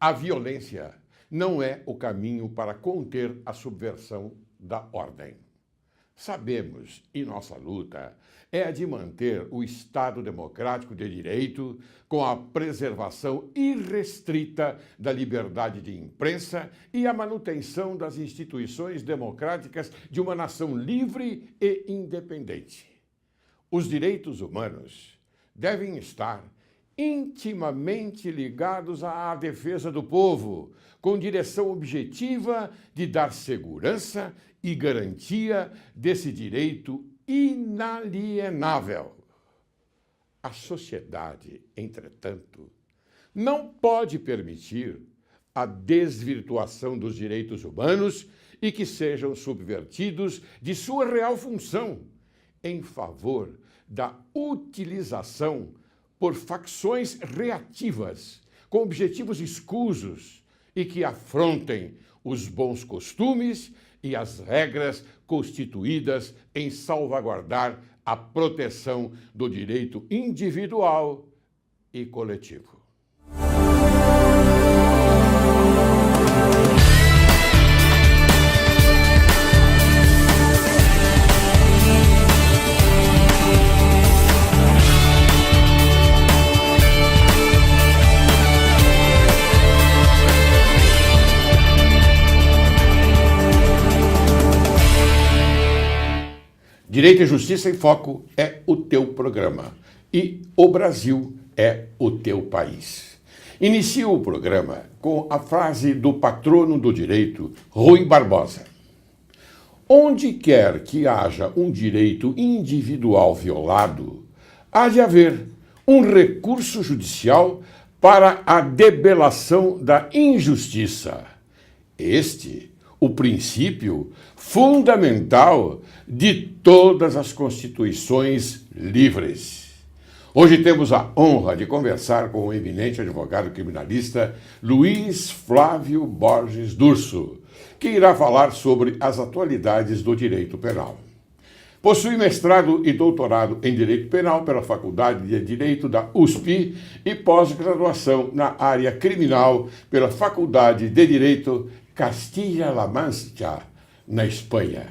A violência não é o caminho para conter a subversão da ordem. Sabemos, e nossa luta é a de manter o Estado democrático de direito com a preservação irrestrita da liberdade de imprensa e a manutenção das instituições democráticas de uma nação livre e independente. Os direitos humanos devem estar intimamente ligados à defesa do povo, com direção objetiva de dar segurança e garantia desse direito inalienável. A sociedade, entretanto, não pode permitir a desvirtuação dos direitos humanos e que sejam subvertidos de sua real função em favor da utilização por facções reativas, com objetivos escusos e que afrontem os bons costumes e as regras constituídas em salvaguardar a proteção do direito individual e coletivo. Direito e Justiça em Foco é o teu programa e o Brasil é o teu país. Inicio o programa com a frase do patrono do direito, Rui Barbosa. Onde quer que haja um direito individual violado, há de haver um recurso judicial para a debelação da injustiça. O princípio fundamental de todas as constituições livres. Hoje temos a honra de conversar com o eminente advogado criminalista Luiz Flávio Borges Durso, que irá falar sobre as atualidades do direito penal. Possui mestrado e doutorado em Direito Penal pela Faculdade de Direito da USP e pós-graduação na área criminal pela Faculdade de Direito Castilla-La Mancha, na Espanha.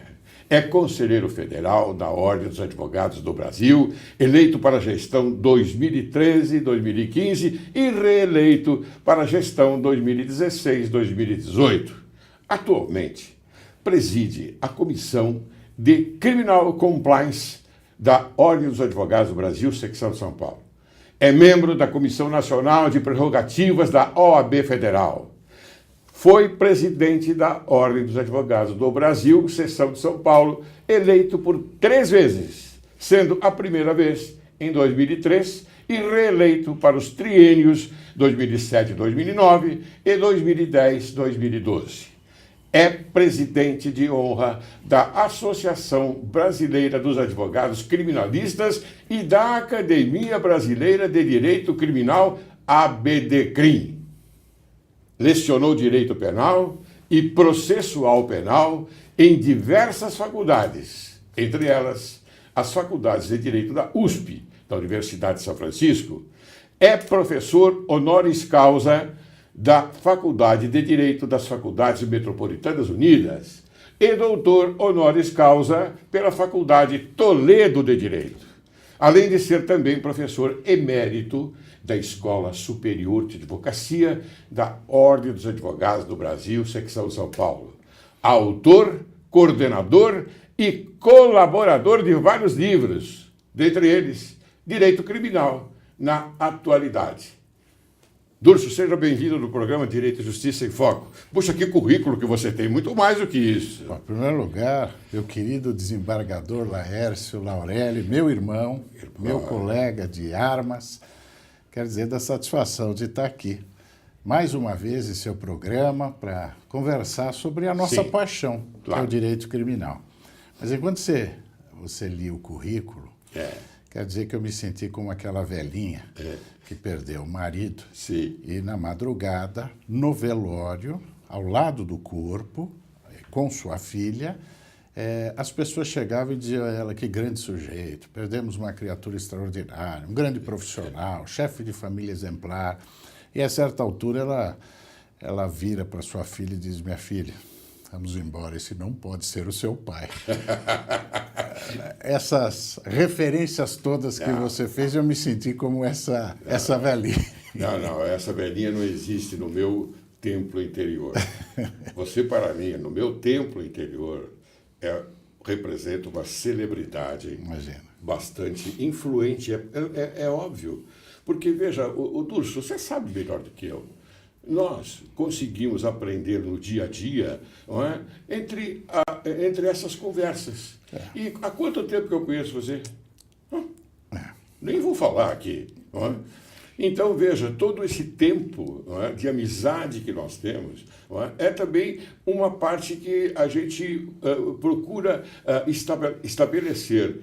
É conselheiro federal da Ordem dos Advogados do Brasil, eleito para a gestão 2013-2015 e reeleito para a gestão 2016-2018. Atualmente, preside a Comissão de Criminal Compliance da Ordem dos Advogados do Brasil, secção de São Paulo. É membro da Comissão Nacional de Prerrogativas da OAB Federal. Foi presidente da Ordem dos Advogados do Brasil, seção de São Paulo, eleito por 3 vezes, sendo a primeira vez em 2003 e reeleito para os triênios 2007-2009 e 2010-2012. É presidente de honra da Associação Brasileira dos Advogados Criminalistas e da Academia Brasileira de Direito Criminal, ABDCRIM. Lecionou Direito Penal e Processual Penal em diversas faculdades, entre elas as faculdades de Direito da USP, da Universidade de São Francisco. É professor honoris causa da Faculdade de Direito das Faculdades Metropolitanas Unidas e doutor honoris causa pela Faculdade Toledo de Direito, além de ser também professor emérito da Escola Superior de Advocacia da Ordem dos Advogados do Brasil, secção de São Paulo. Autor, coordenador e colaborador de vários livros, dentre eles Direito Criminal na Atualidade. Durso, seja bem-vindo no programa Direito e Justiça em Foco. Puxa, que currículo que você tem, muito mais do que isso. Bom, em primeiro lugar, meu querido desembargador Laércio Laurelli, meu irmão, meu colega de armas, quero dizer da satisfação de estar aqui mais uma vez em seu programa para conversar sobre a nossa paixão, que é o direito criminal. Mas enquanto você lia o currículo, quer dizer que eu me senti como aquela velhinha que perdeu o marido e na madrugada, no velório, ao lado do corpo, com sua filha, as pessoas chegavam e diziam a ela: que grande sujeito, perdemos uma criatura extraordinária, um grande profissional, chefe de família exemplar. E a certa altura ela vira para sua filha e diz: minha filha, vamos embora, esse não pode ser o seu pai. Essas referências todas que você fez, eu me senti como essa velhinha. Não, essa velhinha não existe no meu templo interior. Você, para mim, no meu templo interior, representa uma celebridade. Imagina. Bastante influente, é óbvio. Porque, veja, o Durso, você sabe melhor do que eu. Nós conseguimos aprender no dia a dia, não é? entre essas conversas. E há quanto tempo que eu conheço você? Nem vou falar aqui. Não é? Então, veja, todo esse tempo, não é, de amizade que nós temos, não é também uma parte que a gente procura estabelecer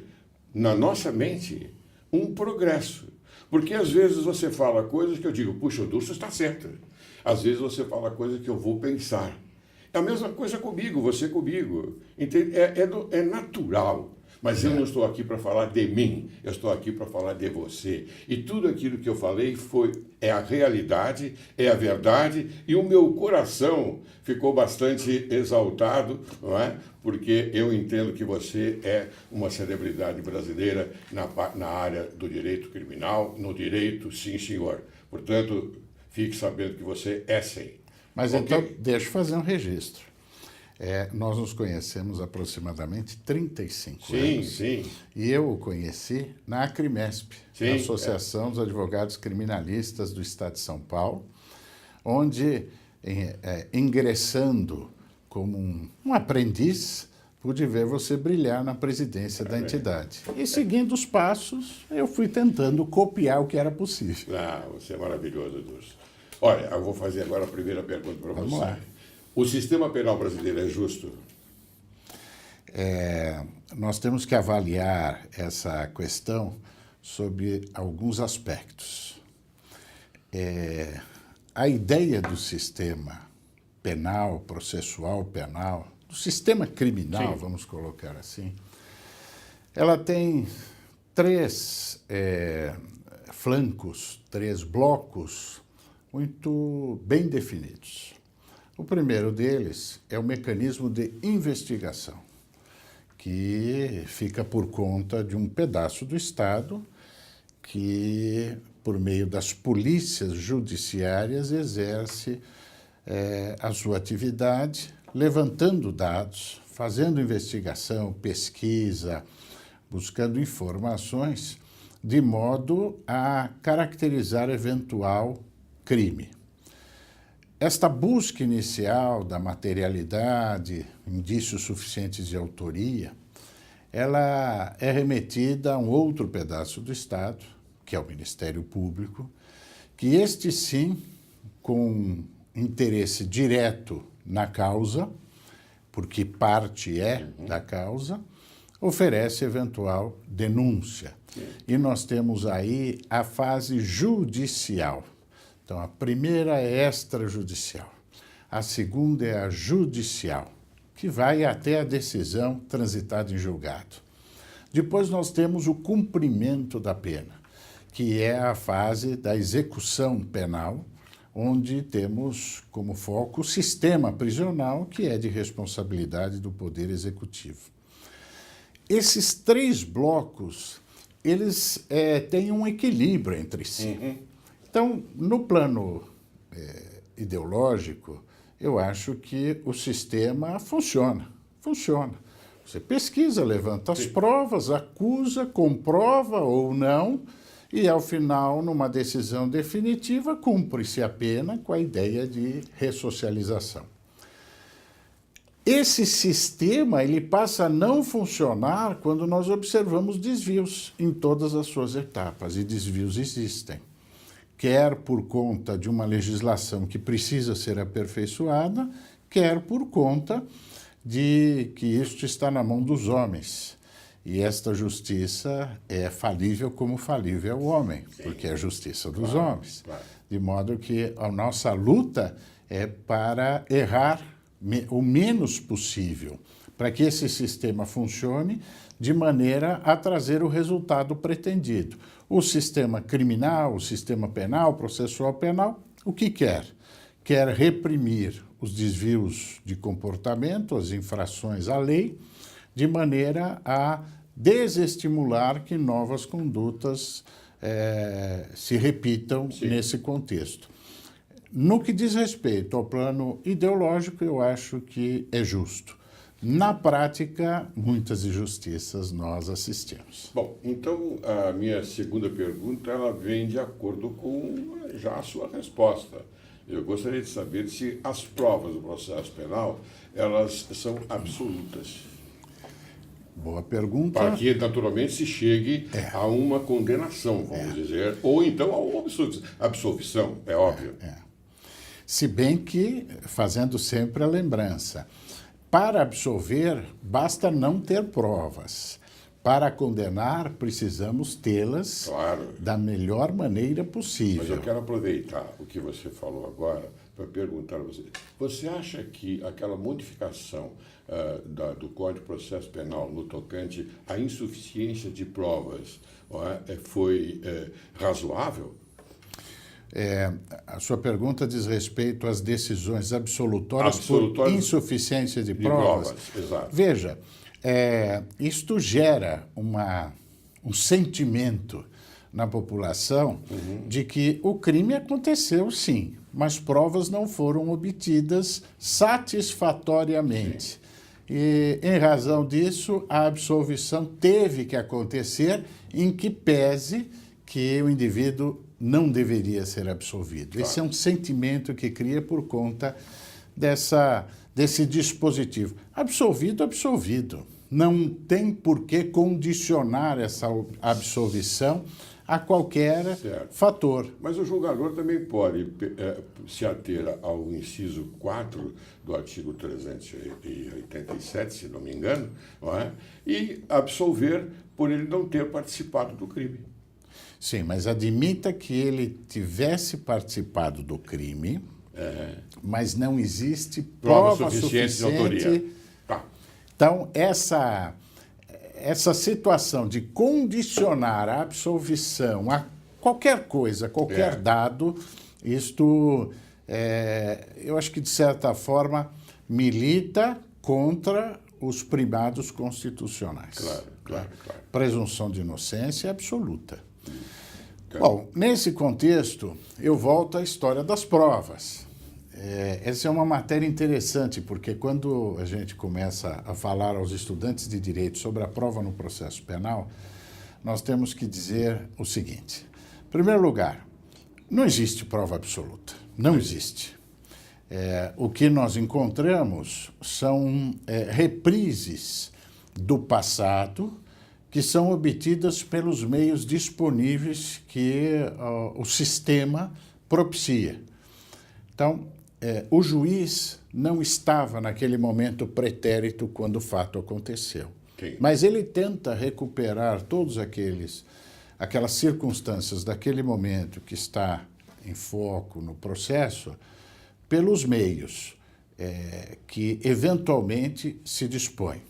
na nossa mente um progresso. Porque às vezes você fala coisas que eu digo: puxa, o Durso está certo. Às vezes você fala coisas que eu vou pensar. É a mesma coisa comigo, você comigo. É natural. Mas eu não estou aqui para falar de mim, eu estou aqui para falar de você. E tudo aquilo que eu falei é a realidade, é a verdade, e o meu coração ficou bastante exaltado, não é? Porque eu entendo que você é uma celebridade brasileira na área do direito criminal, no direito, sim, senhor. Portanto, fique sabendo que você é sim. Mas então, deixa eu fazer um registro. Nós nos conhecemos há aproximadamente 35 anos. Sim. E eu o conheci na Acrimesp, na Associação dos Advogados Criminalistas do Estado de São Paulo, onde, ingressando como um aprendiz, pude ver você brilhar na presidência da entidade. E seguindo os passos, eu fui tentando copiar o que era possível. Você é maravilhoso, Durso. Olha, eu vou fazer agora a primeira pergunta para você. Vamos lá. O sistema penal brasileiro é justo? Nós temos que avaliar essa questão sob alguns aspectos. A ideia do sistema penal, processual penal, do sistema criminal, sim, vamos colocar assim, ela tem três flancos, três blocos muito bem definidos. O primeiro deles é o mecanismo de investigação, que fica por conta de um pedaço do Estado que, por meio das polícias judiciárias, exerce a sua atividade, levantando dados, fazendo investigação, pesquisa, buscando informações, de modo a caracterizar eventual crime. Esta busca inicial da materialidade, indícios suficientes de autoria, ela é remetida a um outro pedaço do Estado, que é o Ministério Público, que este sim, com interesse direto na causa, porque parte da causa, oferece eventual denúncia. E nós temos aí a fase judicial. Então, a primeira é extrajudicial, a segunda é a judicial, que vai até a decisão transitada em julgado. Depois nós temos o cumprimento da pena, que é a fase da execução penal, onde temos como foco o sistema prisional, que é de responsabilidade do Poder Executivo. Esses três blocos, eles têm um equilíbrio entre si. Então, no plano ideológico, eu acho que o sistema funciona. Você pesquisa, levanta as provas, acusa, comprova ou não, e ao final, numa decisão definitiva, cumpre-se a pena com a ideia de ressocialização. Esse sistema ele passa a não funcionar quando nós observamos desvios em todas as suas etapas, e desvios existem. Quer por conta de uma legislação que precisa ser aperfeiçoada, quer por conta de que isto está na mão dos homens. E esta justiça é falível como falível é o homem, porque é a justiça dos homens. De modo que a nossa luta é para errar o menos possível, para que esse sistema funcione de maneira a trazer o resultado pretendido. O sistema criminal, o sistema penal, processual penal, o que quer? quer reprimir os desvios de comportamento, as infrações à lei, de maneira a desestimular que novas condutas se repitam nesse contexto. No que diz respeito ao plano ideológico, eu acho que é justo. Na prática, muitas injustiças nós assistimos. Bom, então a minha segunda pergunta ela vem de acordo com já a sua resposta. Eu gostaria de saber se as provas do processo penal elas são absolutas. Boa pergunta. Para que, naturalmente, se chegue a uma condenação, vamos dizer, ou então a uma absolvição, é óbvio. Se bem que, fazendo sempre a lembrança, para absolver, basta não ter provas. Para condenar, precisamos tê-las da melhor maneira possível. Mas eu quero aproveitar o que você falou agora para perguntar a você. Você acha que aquela modificação do Código de Processo Penal no tocante à insuficiência de provas foi razoável? A sua pergunta diz respeito às decisões absolutórias por insuficiência de provas. Exato. Veja, isto gera um sentimento na população de que o crime aconteceu, sim, mas provas não foram obtidas satisfatoriamente. E, em razão disso, a absolvição teve que acontecer, em que pese que o indivíduo não deveria ser absolvido. Claro. Esse é um sentimento que cria por conta desse dispositivo. Absolvido, absolvido. Não tem por que condicionar essa absolvição a qualquer fator. Mas o julgador também pode se ater ao inciso 4 do artigo 387, se não me engano, e absolver por ele não ter participado do crime. Sim, mas admita que ele tivesse participado do crime, mas não existe prova suficiente de autoria. Tá. Então, essa situação de condicionar a absolvição a qualquer coisa, qualquer dado, isto, eu acho que, de certa forma, milita contra os primados constitucionais. Claro. Presunção de inocência absoluta. Bom, nesse contexto, eu volto à história das provas. Essa é uma matéria interessante, porque quando a gente começa a falar aos estudantes de direito sobre a prova no processo penal, nós temos que dizer o seguinte. Em primeiro lugar, não existe prova absoluta. Não existe. O que nós encontramos são reprises do passado que são obtidas pelos meios disponíveis que o sistema propicia. Então, o juiz não estava naquele momento pretérito quando o fato aconteceu. Sim. Mas ele tenta recuperar todas aquelas circunstâncias daquele momento que está em foco no processo pelos meios que eventualmente se dispõem.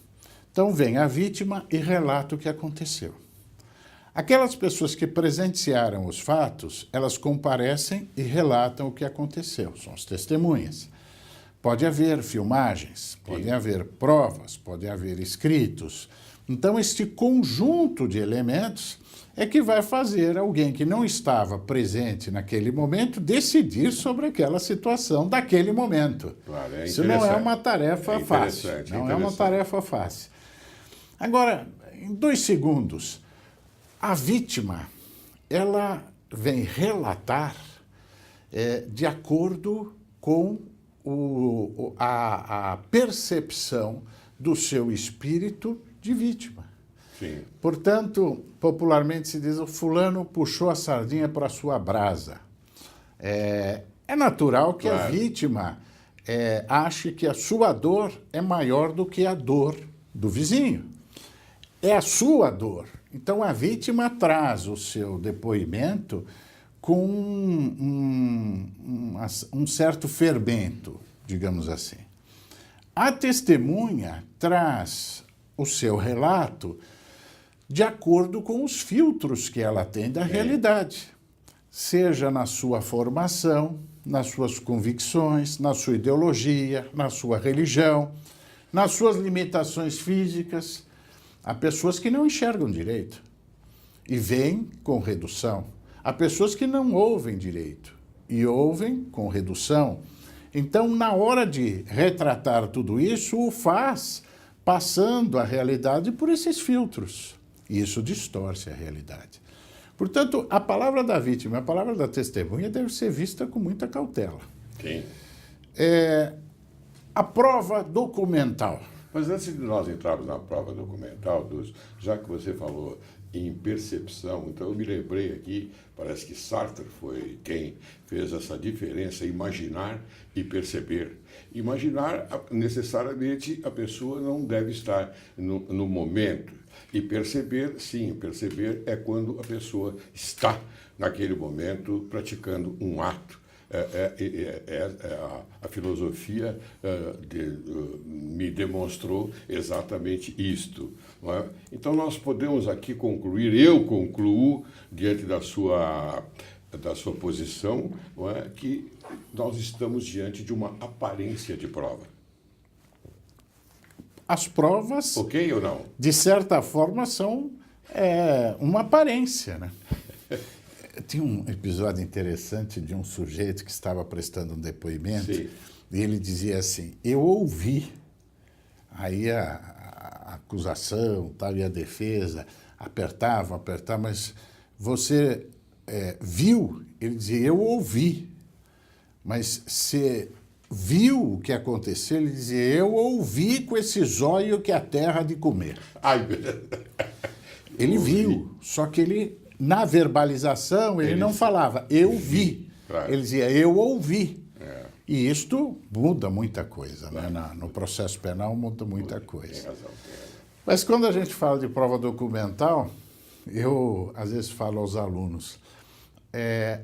Então vem a vítima e relata o que aconteceu. Aquelas pessoas que presenciaram os fatos, elas comparecem e relatam o que aconteceu, são as testemunhas. Pode haver filmagens, podem haver provas, pode haver escritos. Então, este conjunto de elementos é que vai fazer alguém que não estava presente naquele momento decidir sobre aquela situação daquele momento. Claro, isso não é uma tarefa fácil. Não é uma tarefa fácil. Agora, em 2 segundos, a vítima, ela vem relatar de acordo com a percepção do seu espírito de vítima. Sim. Portanto, popularmente se diz, o fulano puxou a sardinha para a sua brasa. É natural que a vítima ache que a sua dor é maior do que a dor do vizinho. É a sua dor. Então, a vítima traz o seu depoimento com um certo fermento, digamos assim. A testemunha traz o seu relato de acordo com os filtros que ela tem da realidade, seja na sua formação, nas suas convicções, na sua ideologia, na sua religião, nas suas limitações físicas. Há pessoas que não enxergam direito e veem com redução. Há pessoas que não ouvem direito e ouvem com redução. Então, na hora de retratar tudo isso, o faz passando a realidade por esses filtros. E isso distorce a realidade. Portanto, a palavra da vítima, a palavra da testemunha deve ser vista com muita cautela. Sim. A prova documental. Mas antes de nós entrarmos na prova documental, já que você falou em percepção, então eu me lembrei aqui, parece que Sartre foi quem fez essa diferença, imaginar e perceber. Imaginar, necessariamente, a pessoa não deve estar no momento. E perceber, sim, perceber é quando a pessoa está naquele momento praticando um ato. A filosofia me demonstrou exatamente isto. Não é? Então, nós podemos aqui concluir, eu concluo, diante da sua posição, não é? Que nós estamos diante de uma aparência de prova. As provas, ok ou não? De certa forma, são uma aparência, né? Tinha um episódio interessante de um sujeito que estava prestando um depoimento. Sim. E ele dizia assim, eu ouvi, aí a acusação tal, e a defesa apertavam, mas você viu? Ele dizia, eu ouvi, mas você viu o que aconteceu? Ele dizia, eu ouvi com esse zóio que a terra há de comer. Ai, ele viu, só que ele... Na verbalização, ele não falava, eu vi. Claro. Ele dizia, eu ouvi. E isto muda muita coisa, né? No processo penal muda muita coisa. Tem razão. Mas quando a gente fala de prova documental, eu às vezes falo aos alunos,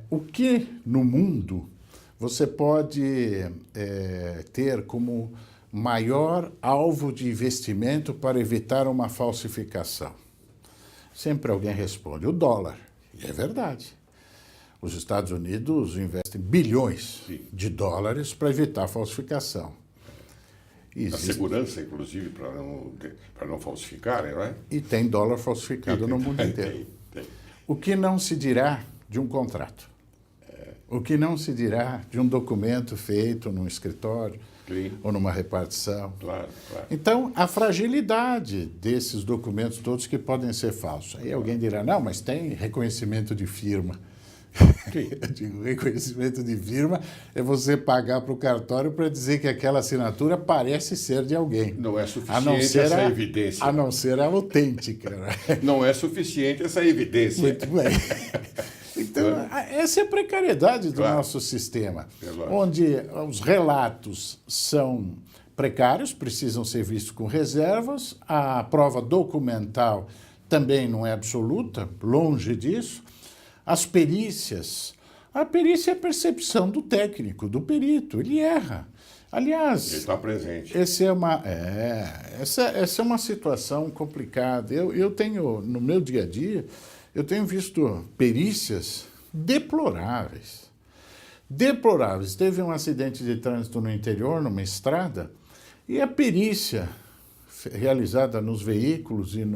o que no mundo você pode ter como maior alvo de investimento para evitar uma falsificação? Sempre alguém responde, o dólar. E é verdade. Os Estados Unidos investem bilhões de dólares para evitar a falsificação. A segurança, inclusive, para não falsificarem, não é? E tem dólar falsificado no mundo inteiro. Tem. O que não se dirá de um contrato? O que não se dirá de um documento feito num escritório? Sim. Ou numa repartição. Claro. Então, a fragilidade desses documentos todos que podem ser falsos. Aí alguém dirá, não, mas tem reconhecimento de firma. Eu digo, reconhecimento de firma é você pagar para o cartório para dizer que aquela assinatura parece ser de alguém. Não é suficiente essa evidência. A não ser a autêntica. Né? Não é suficiente essa evidência. Muito bem. Então, essa é a precariedade do nosso sistema, onde os relatos são precários, precisam ser vistos com reservas, a prova documental também não é absoluta, longe disso, as perícias, a perícia é a percepção do técnico, do perito, ele erra. Aliás, ele está presente. Essa é uma situação complicada. Eu tenho, no meu dia a dia, eu tenho visto perícias deploráveis. Deploráveis. Teve um acidente de trânsito no interior, numa estrada, e a perícia realizada nos veículos e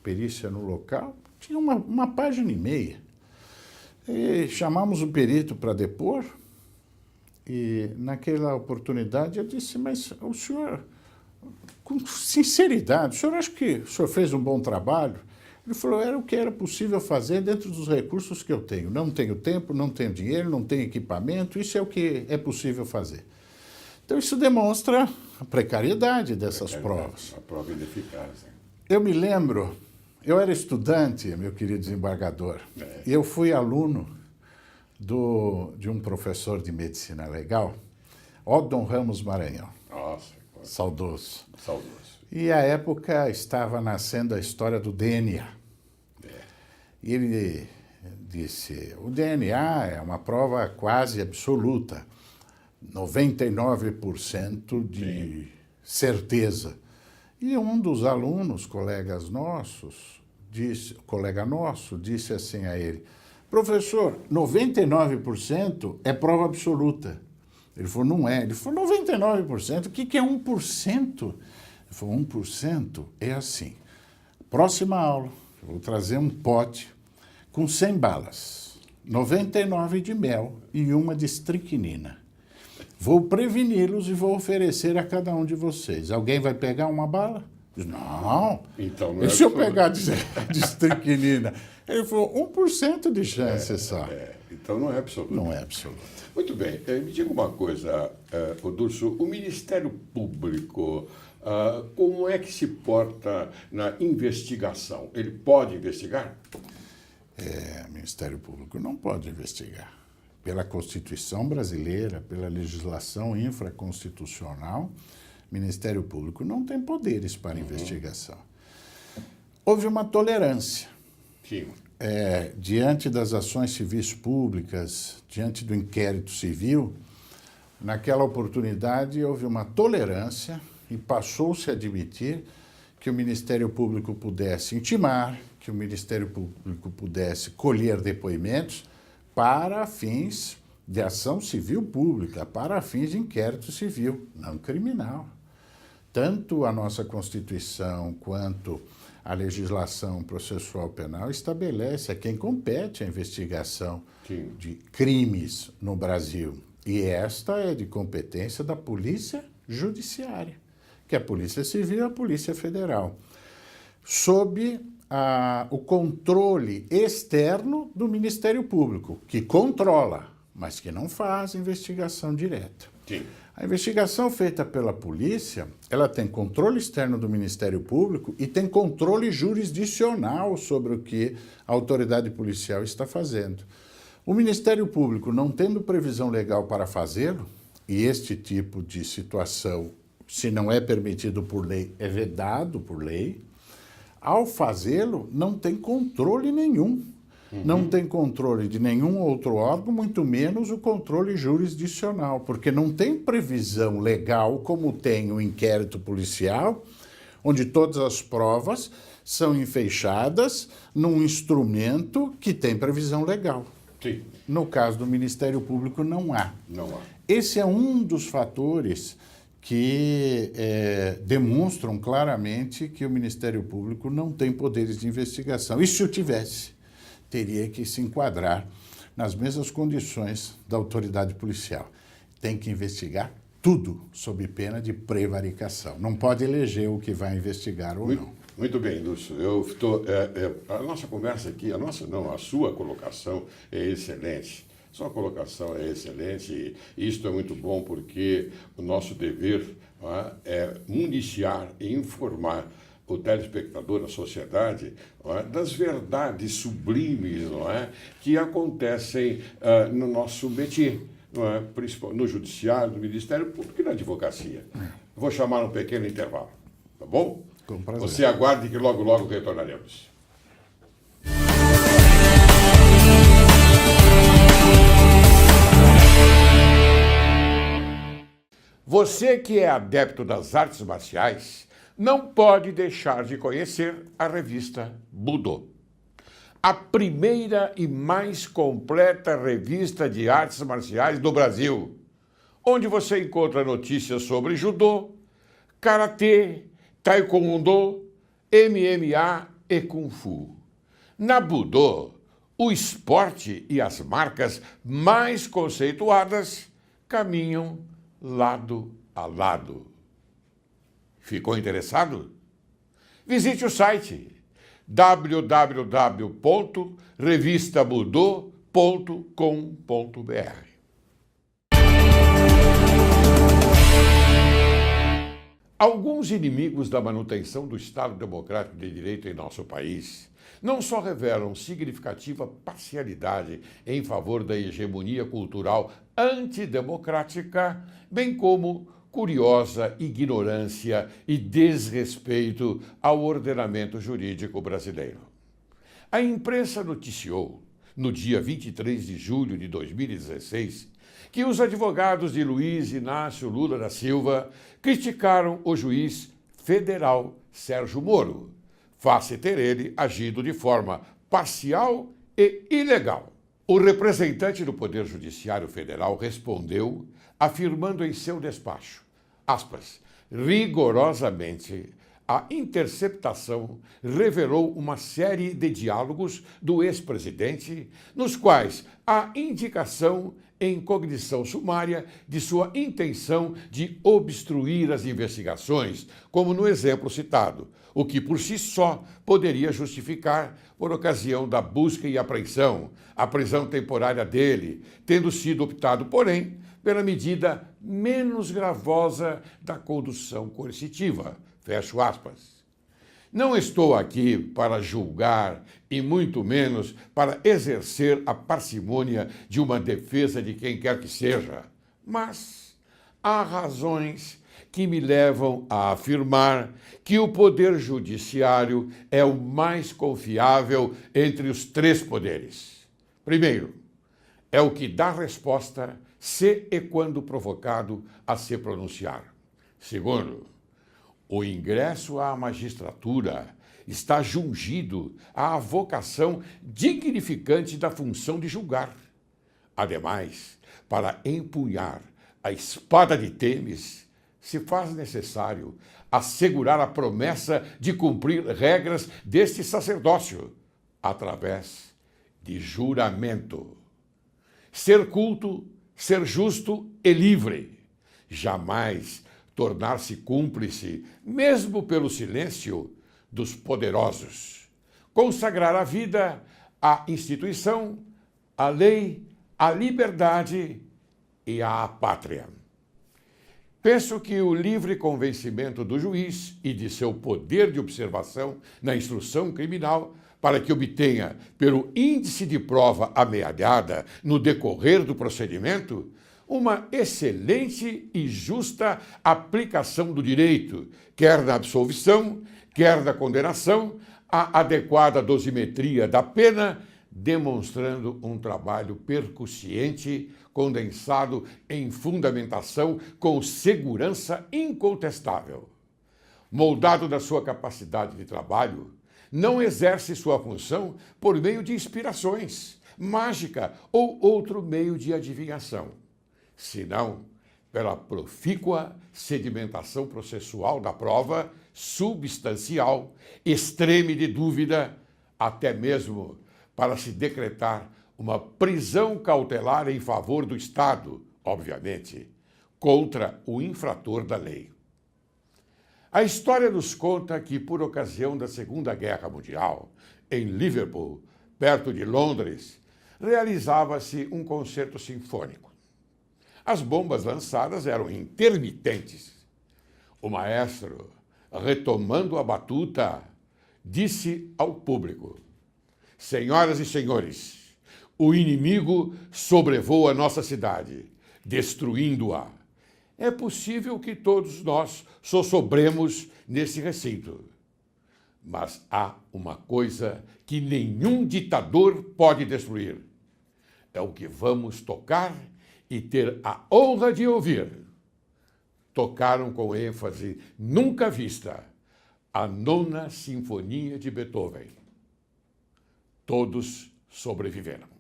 perícia no local tinha uma página e meia. E chamamos o perito para depor, e naquela oportunidade eu disse, mas o senhor, com sinceridade, o senhor acha que o senhor fez um bom trabalho? Ele falou, era o que era possível fazer dentro dos recursos que eu tenho. Não tenho tempo, não tenho dinheiro, não tenho equipamento, isso é o que é possível fazer. Então isso demonstra a precariedade dessas provas. A prova ineficaz. Eu me lembro, eu era estudante, meu querido desembargador, e eu fui aluno de um professor de medicina legal, Odon Ramos Maranhão. Nossa. Saudoso. Saudoso. E à época estava nascendo a história do DNA. E ele disse, o DNA é uma prova quase absoluta, 99% de certeza. E um dos alunos, colega nosso, disse assim a ele, professor, 99% é prova absoluta. Ele falou, não é. Ele falou, 99%, o que é 1%? Ele falou, 1% é assim. Próxima aula, eu vou trazer um pote com 100 balas, 99 de mel e uma de estricnina. Vou preveni-los e vou oferecer a cada um de vocês. Alguém vai pegar uma bala? Não. Então, não e se eu pegar de estricnina? Ele falou, 1% de chance só. Então não é absoluto. Não é absoluto. Muito bem. Me diga uma coisa, Odurso, o Ministério Público, como é que se porta na investigação? Ele pode investigar? O Ministério Público não pode investigar. Pela Constituição brasileira, pela legislação infraconstitucional, o Ministério Público não tem poderes para investigação. Houve uma tolerância. Sim. Diante das ações civis públicas, diante do inquérito civil, naquela oportunidade houve uma tolerância e passou-se a admitir que o Ministério Público pudesse intimar, que o Ministério Público pudesse colher depoimentos para fins de ação civil pública, para fins de inquérito civil, não criminal. Tanto a nossa Constituição quanto a legislação processual penal estabelece a quem compete a investigação de crimes no Brasil. E esta é de competência da Polícia Judiciária, que é a Polícia Civil e a Polícia Federal, sob o controle externo do Ministério Público, que controla, mas que não faz investigação direta. Sim. A investigação feita pela polícia, ela tem controle externo do Ministério Público e tem controle jurisdicional sobre o que a autoridade policial está fazendo. O Ministério Público, não tendo previsão legal para fazê-lo, e este tipo de situação, se não é permitido por lei, é vedado por lei, ao fazê-lo, não tem controle nenhum. Não tem controle de nenhum outro órgão, muito menos o controle jurisdicional, porque não tem previsão legal como tem o inquérito policial, onde todas as provas são enfeixadas num instrumento que tem previsão legal. Sim. No caso do Ministério Público, não há. Não há. Esse é um dos fatores que demonstram claramente que o Ministério Público não tem poderes de investigação. E se o tivesse, teria que se enquadrar nas mesmas condições da autoridade policial. Tem que investigar tudo sob pena de prevaricação. Não pode eleger o que vai investigar ou não. Muito bem, Lúcio. A nossa conversa aqui, a sua colocação é excelente. Sua colocação é excelente e isto é muito bom porque o nosso dever é municiar e informar o telespectador, a sociedade, das verdades sublimes que acontecem no nosso métier, no judiciário, no Ministério Público e na advocacia. Vou chamar um pequeno intervalo, tá bom? Com prazer. Você aguarde que logo, logo retornaremos. Você que é adepto das artes marciais não pode deixar de conhecer a revista Budô. A primeira e mais completa revista de artes marciais do Brasil, onde você encontra notícias sobre judô, karatê, taekwondo, MMA e kung fu. Na Budô, o esporte e as marcas mais conceituadas caminham lado a lado. Ficou interessado? Visite o site www.revistabudô.com.br. Alguns inimigos da manutenção do Estado Democrático de Direito em nosso país não só revelam significativa parcialidade em favor da hegemonia cultural antidemocrática, bem como curiosa ignorância e desrespeito ao ordenamento jurídico brasileiro. A imprensa noticiou, no dia 23 de julho de 2016, que os advogados de Luiz Inácio Lula da Silva criticaram o juiz federal Sérgio Moro, face ter ele agido de forma parcial e ilegal O representante do Poder Judiciário Federal respondeu, afirmando em seu despacho, aspas, rigorosamente, a interceptação revelou uma série de diálogos do ex-presidente, nos quais há indicação em cognição sumária de sua intenção de obstruir as investigações, como no exemplo citado, o que por si só poderia justificar, por ocasião da busca e apreensão, a prisão temporária dele, tendo sido optado, porém, pela medida menos gravosa da condução coercitiva. Fecho aspas. Não estou aqui para julgar e muito menos para exercer a parcimônia de uma defesa de quem quer que seja, mas há razões que me levam a afirmar que o Poder Judiciário é o mais confiável entre os três poderes. Primeiro, é o que dá resposta se e quando provocado a se pronunciar. Segundo, o ingresso à magistratura está jungido à vocação dignificante da função de julgar. Ademais, para empunhar a espada de Têmis, se faz necessário assegurar a promessa de cumprir regras deste sacerdócio, através de juramento. Ser culto, ser justo e livre, jamais tornar-se cúmplice, mesmo pelo silêncio, dos poderosos. Consagrar a vida à instituição, à lei, à liberdade e à pátria. Penso que o livre convencimento do juiz e de seu poder de observação na instrução criminal para que obtenha, pelo índice de prova amealhada no decorrer do procedimento, uma excelente e justa aplicação do direito, quer na absolvição, quer na condenação, a adequada dosimetria da pena, demonstrando um trabalho percussiente, condensado em fundamentação com segurança incontestável. Moldado da sua capacidade de trabalho, não exerce sua função por meio de inspirações, mágica ou outro meio de adivinhação, senão pela profícua sedimentação processual da prova, substancial, extreme de dúvida, até mesmo para se decretar uma prisão cautelar em favor do Estado, obviamente, contra o infrator da lei. A história nos conta que, por ocasião da Segunda Guerra Mundial, em Liverpool, perto de Londres, realizava-se um concerto sinfônico. As bombas lançadas eram intermitentes. O maestro, retomando a batuta, disse ao público: senhoras e senhores, o inimigo sobrevoa nossa cidade, destruindo-a. É possível que todos nós sossobremos nesse recinto. Mas há uma coisa que nenhum ditador pode destruir. É o que vamos tocar e ter a honra de ouvir. Tocaram com ênfase nunca vista a Nona Sinfonia de Beethoven. Todos sobreviveram.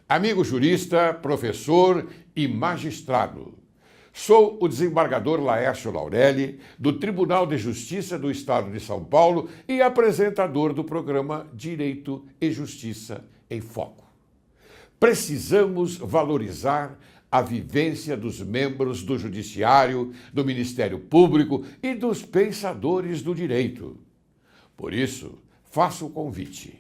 Amigo jurista, professor e magistrado, sou o desembargador Laércio Laurelli, do Tribunal de Justiça do Estado de São Paulo e apresentador do programa Direito e Justiça em Foco. Precisamos valorizar a vivência dos membros do Judiciário, do Ministério Público e dos pensadores do direito. Por isso, faço o convite.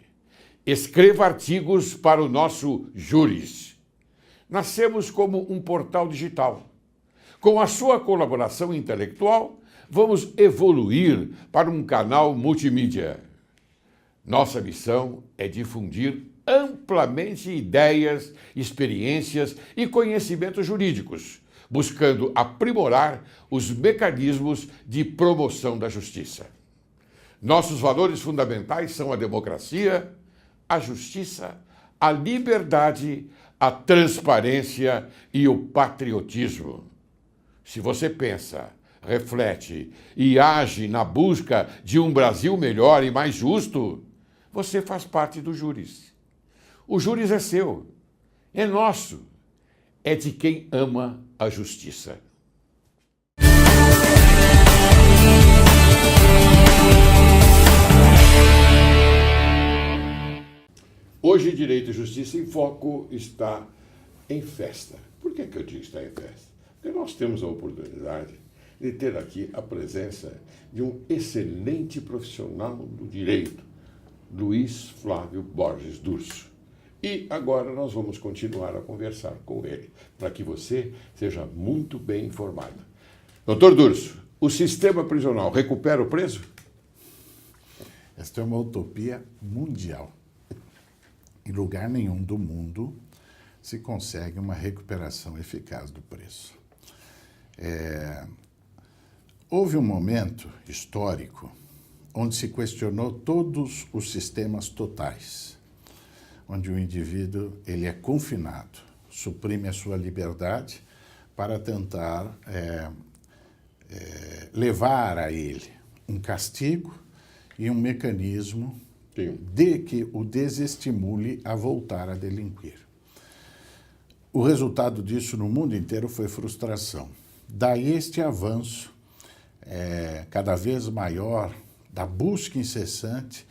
Escreva artigos para o nosso Júris. Nascemos como um portal digital. Com a sua colaboração intelectual, vamos evoluir para um canal multimídia. Nossa missão é difundir amplamente ideias, experiências e conhecimentos jurídicos, buscando aprimorar os mecanismos de promoção da justiça. Nossos valores fundamentais são a democracia, a justiça, a liberdade, a transparência e o patriotismo. Se você pensa reflete e age na busca de um Brasil melhor e mais justo, você faz parte do júris. O júris é seu, é nosso, é de quem ama a justiça. Hoje, Direito e Justiça em Foco está em festa. Por que eu digo está em festa? Porque nós temos a oportunidade de ter aqui a presença de um excelente profissional do direito, Luiz Flávio Borges Durso. E agora nós vamos continuar a conversar com ele, para que você seja muito bem informado. Doutor Durso, o sistema prisional recupera o preso? Esta é uma utopia mundial. Em lugar nenhum do mundo se consegue uma recuperação eficaz do preço. Houve um momento histórico onde se questionou todos os sistemas totais, onde o indivíduo ele é confinado, suprime a sua liberdade para tentar levar a ele um castigo e um mecanismo de que o desestimule a voltar a delinquir. O resultado disso no mundo inteiro foi frustração. Daí este avanço cada vez maior da busca incessante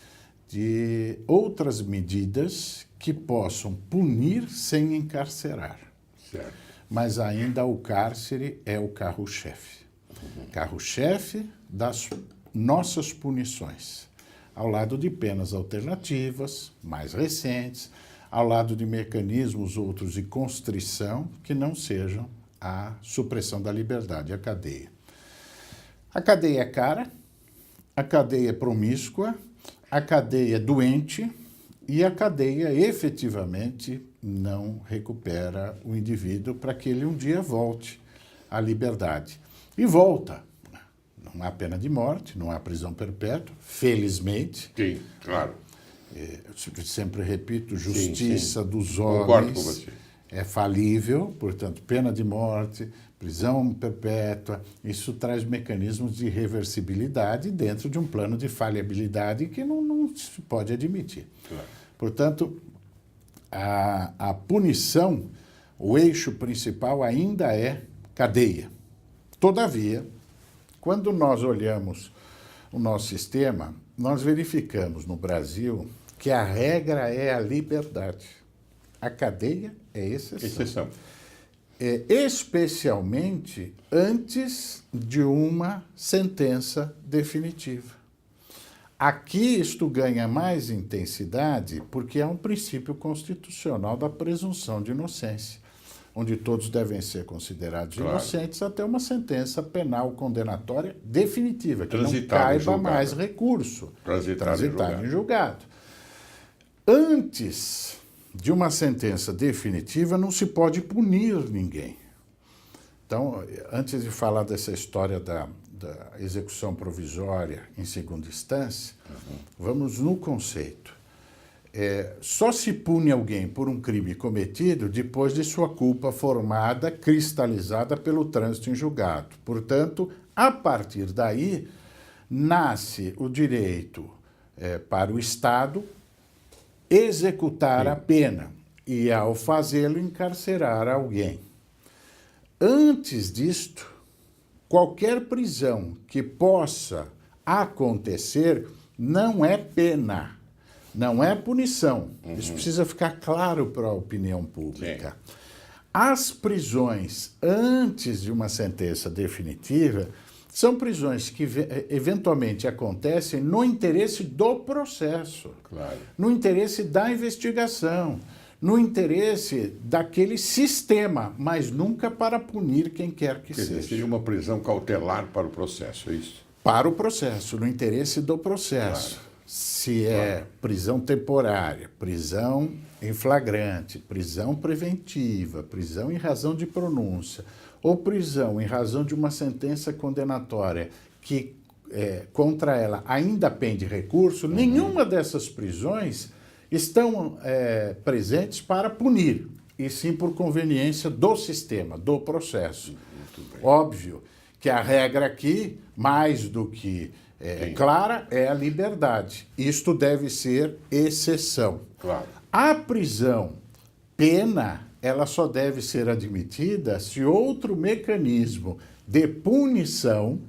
de outras medidas que possam punir sem encarcerar. Certo. Mas ainda o cárcere é o carro-chefe. Carro-chefe das nossas punições, ao lado de penas alternativas, mais recentes, ao lado de mecanismos outros de constrição que não sejam a supressão da liberdade, a cadeia. A cadeia é cara, a cadeia é promíscua, a cadeia é doente e a cadeia efetivamente não recupera o indivíduo para que ele um dia volte à liberdade. E volta. Não há pena de morte, não há prisão perpétua, felizmente. Sim, claro. Eu sempre repito, justiça sim. dos Concordo com homens você. é falível, portanto, pena de morte, prisão perpétua, isso traz mecanismos de reversibilidade dentro de um plano de falhabilidade que não se pode admitir. Claro. Portanto, a punição, o eixo principal ainda é cadeia. Todavia, quando nós olhamos o nosso sistema, nós verificamos no Brasil que a regra é a liberdade. A cadeia é exceção. Especialmente antes de uma sentença definitiva. Aqui isto ganha mais intensidade porque é um princípio constitucional da presunção de inocência, onde todos devem ser considerados inocentes até uma sentença penal condenatória definitiva, que não caiba mais recurso. Transitar em julgado. Antes de uma sentença definitiva, não se pode punir ninguém. Então, antes de falar dessa história da execução provisória em segunda instância, vamos no conceito. Só se pune alguém por um crime cometido depois de sua culpa formada, cristalizada pelo trânsito em julgado. Portanto, a partir daí, nasce o direito para o Estado executar a pena e, ao fazê-lo, encarcerar alguém. Antes disto, qualquer prisão que possa acontecer não é pena, não é punição. Isso precisa ficar claro para a opinião pública. Sim. As prisões antes de uma sentença definitiva são prisões que eventualmente acontecem no interesse do processo, no interesse da investigação, no interesse daquele sistema, mas nunca para punir quem quer que seja. Seria uma prisão cautelar para o processo, é isso? Para o processo, no interesse do processo. Claro. Se é prisão temporária, prisão em flagrante, prisão preventiva, prisão em razão de pronúncia, ou prisão em razão de uma sentença condenatória que contra ela ainda pende recurso, nenhuma dessas prisões estão presentes para punir, e sim por conveniência do sistema, do processo. Óbvio que a regra aqui, mais do que clara, é a liberdade. Isto deve ser exceção. Claro. A prisão, pena, ela só deve ser admitida se outro mecanismo de punição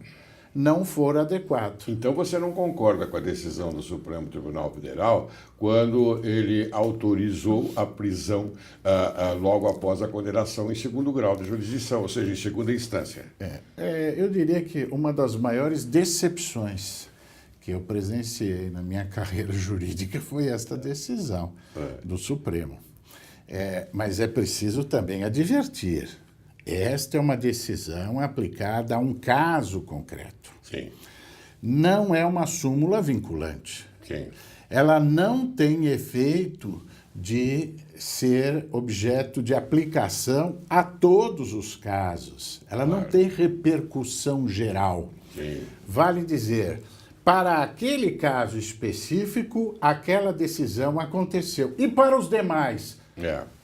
não for adequado. Então você não concorda com a decisão do Supremo Tribunal Federal quando ele autorizou a prisão logo após a condenação em segundo grau de jurisdição, ou seja, em segunda instância? Eu diria que uma das maiores decepções que eu presenciei na minha carreira jurídica foi esta decisão do Supremo. Mas é preciso também advertir. Esta é uma decisão aplicada a um caso concreto. Sim. Não é uma súmula vinculante. Sim. Ela não tem efeito de ser objeto de aplicação a todos os casos. Ela não tem repercussão geral. Sim. Vale dizer, para aquele caso específico, aquela decisão aconteceu. E para os demais?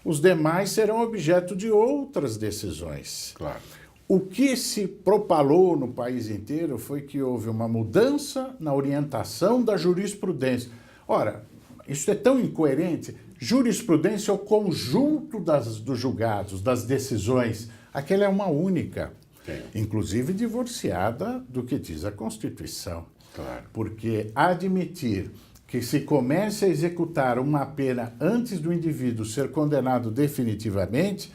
Os demais serão objeto de outras decisões. Claro. O que se propalou no país inteiro foi que houve uma mudança na orientação da jurisprudência. Ora, isso é tão incoerente. Jurisprudência é o conjunto dos julgados, das decisões. Aquela é uma única, inclusive divorciada do que diz a Constituição. Claro. Porque admitir que se comece a executar uma pena antes do indivíduo ser condenado definitivamente,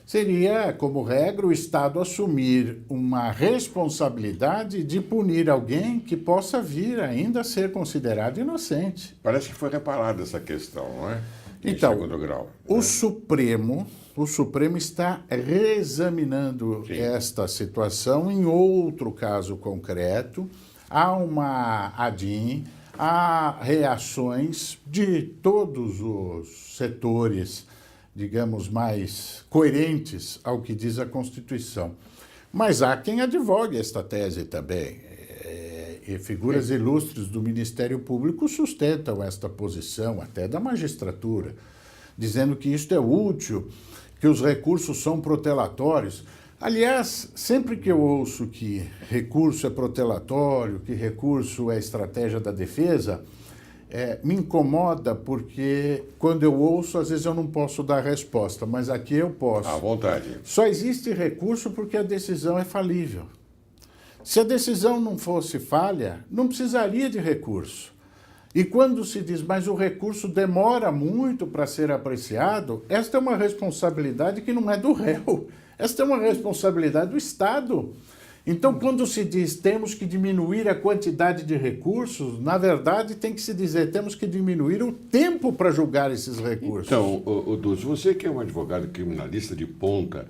seria, como regra, o Estado assumir uma responsabilidade de punir alguém que possa vir ainda a ser considerado inocente. Parece que foi reparada essa questão, não é? Então, em segundo grau. o Supremo está reexaminando esta situação em outro caso concreto. Há uma ADIM, há reações de todos os setores, digamos, mais coerentes ao que diz a Constituição. Mas há quem advogue esta tese também. E figuras ilustres do Ministério Público sustentam esta posição, até da magistratura, dizendo que isto é útil, que os recursos são protelatórios. Aliás, sempre que eu ouço que recurso é protelatório, que recurso é estratégia da defesa, me incomoda porque quando eu ouço, às vezes eu não posso dar resposta, mas aqui eu posso. À vontade. Só existe recurso porque a decisão é falível. Se a decisão não fosse falha, não precisaria de recurso. E quando se diz, mas o recurso demora muito para ser apreciado, esta é uma responsabilidade que não é do réu. Esta é uma responsabilidade do Estado. Então, quando se diz temos que diminuir a quantidade de recursos, na verdade tem que se dizer temos que diminuir o tempo para julgar esses recursos. Então, Dulce, você que é um advogado criminalista de ponta,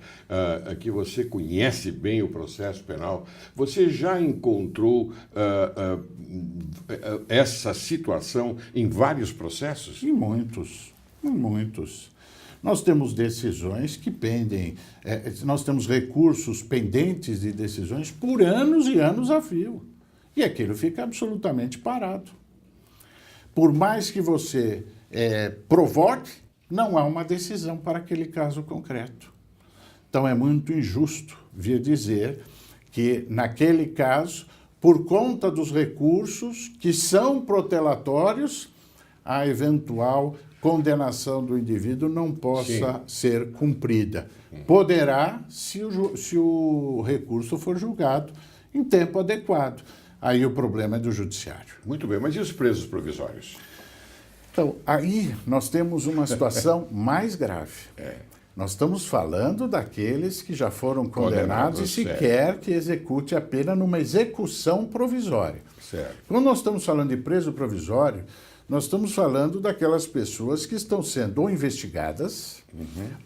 que você conhece bem o processo penal, você já encontrou essa situação em vários processos? Em muitos, em muitos. Nós temos decisões que pendem, nós temos recursos pendentes de decisões por anos e anos a fio. E aquilo fica absolutamente parado. Por mais que você provoque, não há uma decisão para aquele caso concreto. Então é muito injusto vir dizer que, naquele caso, por conta dos recursos que são protelatórios, a eventual condenação do indivíduo não possa ser cumprida. Poderá, se o recurso for julgado em tempo adequado. Aí o problema é do judiciário. Muito bem, mas e os presos provisórios? Então, aí nós temos uma situação mais grave. Nós estamos falando daqueles que já foram condenados e se quer que execute a pena numa execução provisória. Certo. Quando nós estamos falando de preso provisório, nós estamos falando daquelas pessoas que estão sendo ou investigadas,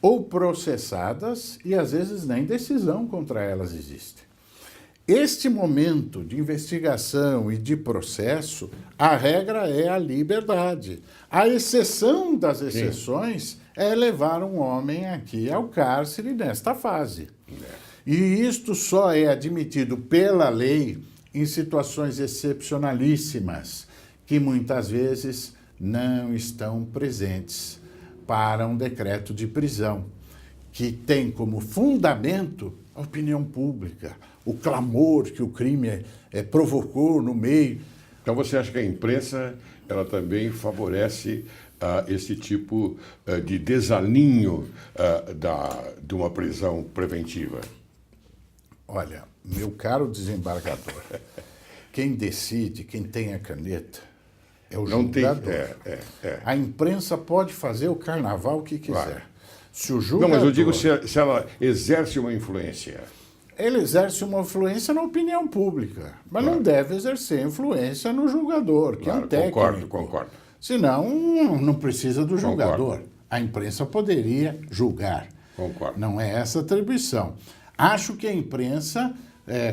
ou processadas, e às vezes nem decisão contra elas existe. Este momento de investigação e de processo, a regra é a liberdade. A exceção das exceções é levar um homem aqui ao cárcere nesta fase. E isto só é admitido pela lei em situações excepcionalíssimas, que muitas vezes não estão presentes para um decreto de prisão, que tem como fundamento a opinião pública, o clamor que o crime provocou no meio. Então você acha que a imprensa ela também favorece esse tipo de desalinho de uma prisão preventiva? Olha, meu caro desembargador, quem decide, quem tem a caneta, é o julgador. A imprensa pode fazer o carnaval que quiser. Claro. Se o julgador... Não, mas eu digo se ela exerce uma influência. Ele exerce uma influência na opinião pública, mas não deve exercer influência no julgador, que é um técnico. Concordo. Senão, não precisa do julgador. A imprensa poderia julgar. Concordo. Não é essa a atribuição. Acho que a imprensa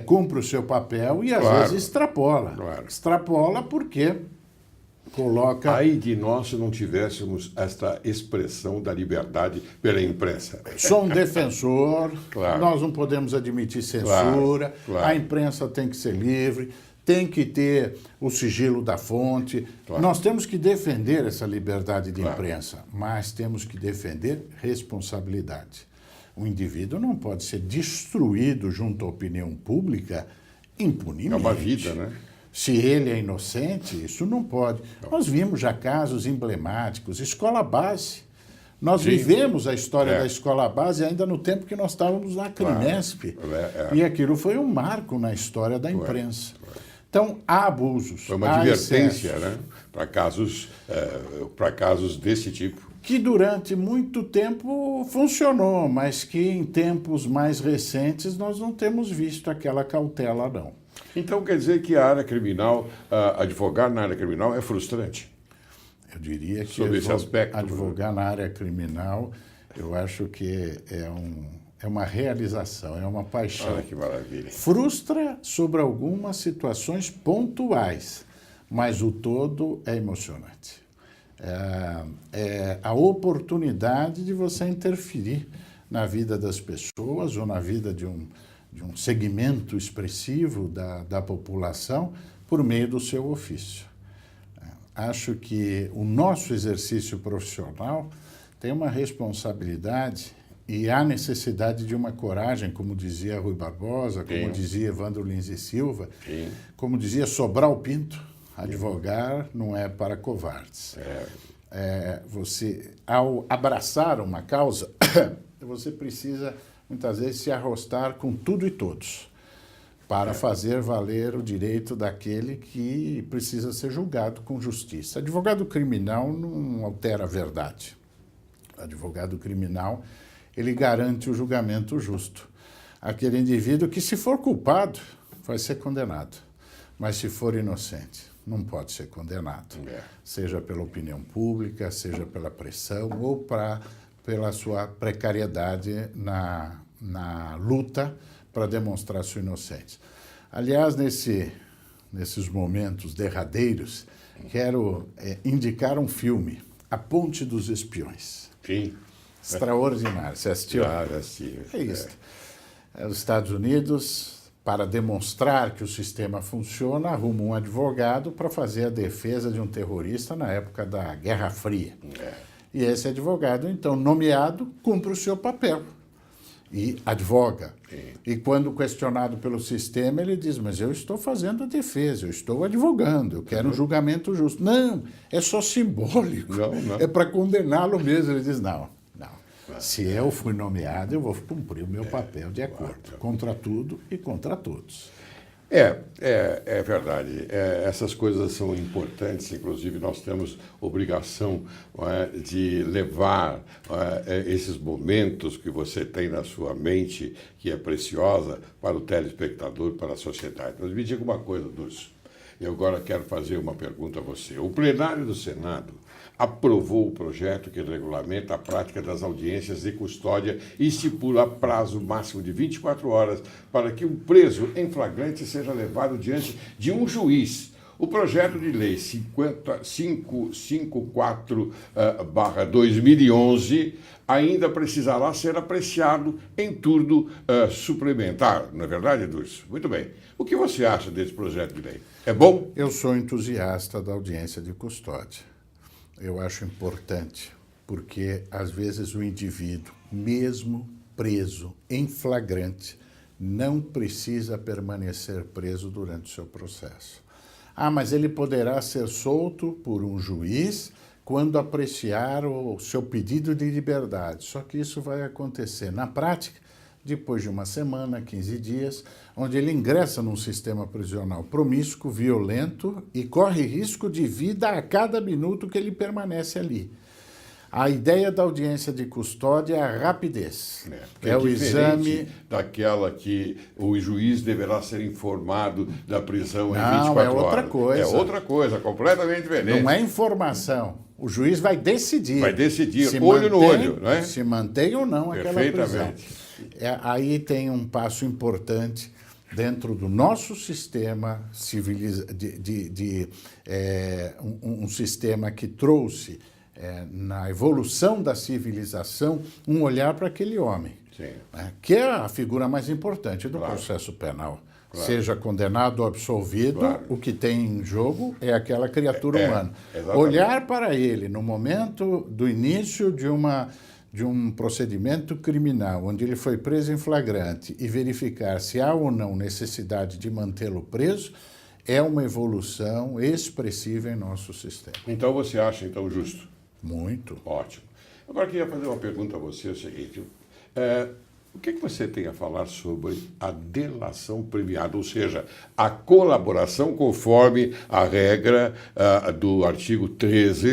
cumpre o seu papel e, às vezes, extrapola. Claro. Extrapola porque coloca... Aí de nós se não tivéssemos esta expressão da liberdade pela imprensa. Sou um defensor, Claro. Nós não podemos admitir censura, Claro. A imprensa tem que ser livre, tem que ter o sigilo da fonte. Claro. Nós temos que defender essa liberdade de imprensa, mas temos que defender responsabilidade. O indivíduo não pode ser destruído junto à opinião pública impunemente. É uma vida, né? Se ele é inocente, isso não pode. Nós vimos já casos emblemáticos, escola base. Nós vivemos a história da escola base ainda no tempo que nós estávamos na Crinesp. E aquilo foi um marco na história da imprensa. Então, há abusos. Foi uma advertência, né? Para casos desse tipo. Que durante muito tempo funcionou, mas que em tempos mais recentes nós não temos visto aquela cautela, não. Então quer dizer que a área criminal, advogar na área criminal é frustrante? Eu diria que sobre esse aspecto, advogar na área criminal, eu acho que é uma realização, é uma paixão. Olha que maravilha. Frustra sobre algumas situações pontuais, mas o todo é emocionante. É a oportunidade de você interferir na vida das pessoas ou na vida de um segmento expressivo da população por meio do seu ofício. Acho que o nosso exercício profissional tem uma responsabilidade e há necessidade de uma coragem, como dizia Rui Barbosa, como dizia Evandro Lins e Silva, como dizia Sobral Pinto, advogar não é para covardes. Você, ao abraçar uma causa, você precisa, muitas vezes, se arrostar com tudo e todos para fazer valer o direito daquele que precisa ser julgado com justiça. Advogado criminal não altera a verdade. Advogado criminal, ele garante o julgamento justo. Aquele indivíduo que, se for culpado, vai ser condenado. Mas, se for inocente, não pode ser condenado. Seja pela opinião pública, seja pela pressão ou pela sua precariedade na luta para demonstrar sua inocência. Aliás, nesses momentos derradeiros, quero indicar um filme, A Ponte dos Espiões. Sim. Extraordinário. Você assistiu? Já assisti. É isso. Os Estados Unidos, para demonstrar que o sistema funciona, arruma um advogado para fazer a defesa de um terrorista na época da Guerra Fria. E esse advogado, então, nomeado, cumpre o seu papel e advoga. E quando questionado pelo sistema, ele diz, mas eu estou fazendo a defesa, eu estou advogando, eu quero um julgamento justo. Não, é só simbólico, não. É para condená-lo mesmo. Ele diz, não. Se eu fui nomeado, eu vou cumprir o meu papel de acordo, contra tudo e contra todos. É verdade. Essas coisas são importantes, inclusive nós temos obrigação de levar esses momentos que você tem na sua mente, que é preciosa, para o telespectador, para a sociedade. Mas me diga uma coisa, Dulce. Eu agora quero fazer uma pergunta a você. O plenário do Senado aprovou o projeto que regulamenta a prática das audiências de custódia e estipula prazo máximo de 24 horas para que um preso em flagrante seja levado diante de um juiz. O projeto de lei 554/2011 ainda precisará ser apreciado em turno suplementar. Não é verdade, Dulce? Muito bem. O que você acha desse projeto de lei? É bom? Eu sou entusiasta da audiência de custódia. Eu acho importante porque às vezes o indivíduo, mesmo preso em flagrante, não precisa permanecer preso durante o seu processo. Ah, mas ele poderá ser solto por um juiz quando apreciar o seu pedido de liberdade. Só que isso vai acontecer na prática depois de uma semana, 15 dias, onde ele ingressa num sistema prisional promíscuo, violento e corre risco de vida a cada minuto que ele permanece ali. A ideia da audiência de custódia é a rapidez. É o exame daquela que o juiz deverá ser informado da prisão em Não, 24 é outra horas. coisa. É outra coisa, completamente diferente. Não é informação. O juiz vai decidir. Vai decidir, se olho no mantém, olho, não é? Se mantém ou não aquela prisão. Perfeitamente. Aí tem um passo importante dentro do nosso sistema um sistema que trouxe na evolução da civilização um olhar para aquele homem, que é a figura mais importante do processo penal. Claro. Seja condenado ou absolvido, o que tem em jogo é aquela criatura humana. Exatamente. Olhar para ele no momento do início de um procedimento criminal, onde ele foi preso em flagrante, e verificar se há ou não necessidade de mantê-lo preso, é uma evolução expressiva em nosso sistema. Então você acha justo? Muito. Ótimo. Agora eu queria fazer uma pergunta a você, é o seguinte. O que você tem a falar sobre a delação premiada, ou seja, a colaboração conforme a regra do artigo 13